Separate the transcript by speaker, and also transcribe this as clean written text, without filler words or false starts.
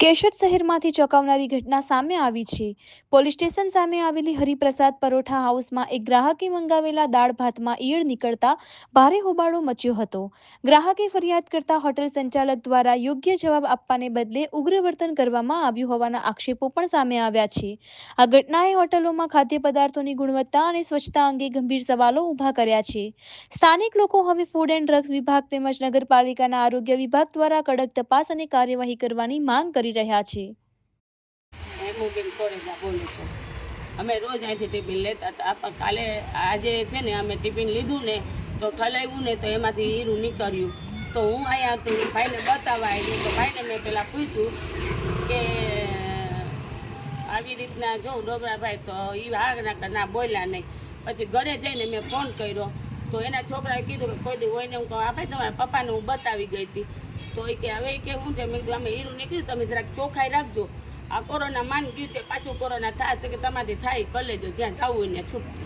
Speaker 1: કેશોદ શહેરમાંથી ચોંકાવનારી ઘટના સામે આવી છે। પોલીસ સ્ટેશન સામે આવેલી હરિપ્રસાદ પરોઠા હાઉસમાં એક ગ્રાહકે મંગાવેલા દાળ ભાતમાં ઈયળ નીકળતા ભારે હોબાળો મચ્યો હતો। ગ્રાહકે ફરિયાદ કરતા હોટલ સંચાલક દ્વારા યોગ્ય જવાબ આપવાને બદલે ઉગ્ર વર્તન કરવામાં આવ્યું હોવાના આક્ષેપો પણ સામે આવ્યા છે। આ ઘટનાએ હોટલોમાં ખાદ્ય પદાર્થોની ગુણવત્તા અને સ્વચ્છતા અંગે ગંભીર સવાલો ઊભા કર્યા છે। સ્થાનિક લોકો હવે ફૂડ એન્ડ ડ્રગ્સ વિભાગ તેમજ નગરપાલિકાના આરોગ્ય વિભાગ દ્વારા કડક તપાસ અને કાર્યવાહી કરવાની માંગ કરી રહ્યા છે।
Speaker 2: હેમુબેન કોરેજા બોલું છું। અમે રોજ અહીંથી ટિફિન લેતા હતા, પણ કાલે આજે છે ને અમે ટિફિન લીધું ને તો ઠલાવ્યું ને તો એમાંથી હીરું નીકળ્યું। તો હું અહીંયા ભાઈને બતાવવા આવી તો ભાઈને મેં પહેલાં પૂછ્યું કે આવી રીતના જો ડોબરાભાઈ, તો એ ના બોલ્યા નહીં। પછી ઘરે જઈને મેં ફોન કર્યો તો એના છોકરાએ કીધું કે કોઈ દી હોય ને હું કહું, આ ભાઈ તમારા પપ્પાને હું બતાવી ગઈ હતી। તો એ કે હવે કે શું છે? મેં કીધું અમે હીરું નીકળ્યું, તમે જરાક ચોખ્ખાઈ રાખજો। આ કોરોના માન ગયું છે, પાછું કોરોના થાય તો કે તમારાથી થાય કરી લેજો, જ્યાં જવું હોય ને છૂટશે।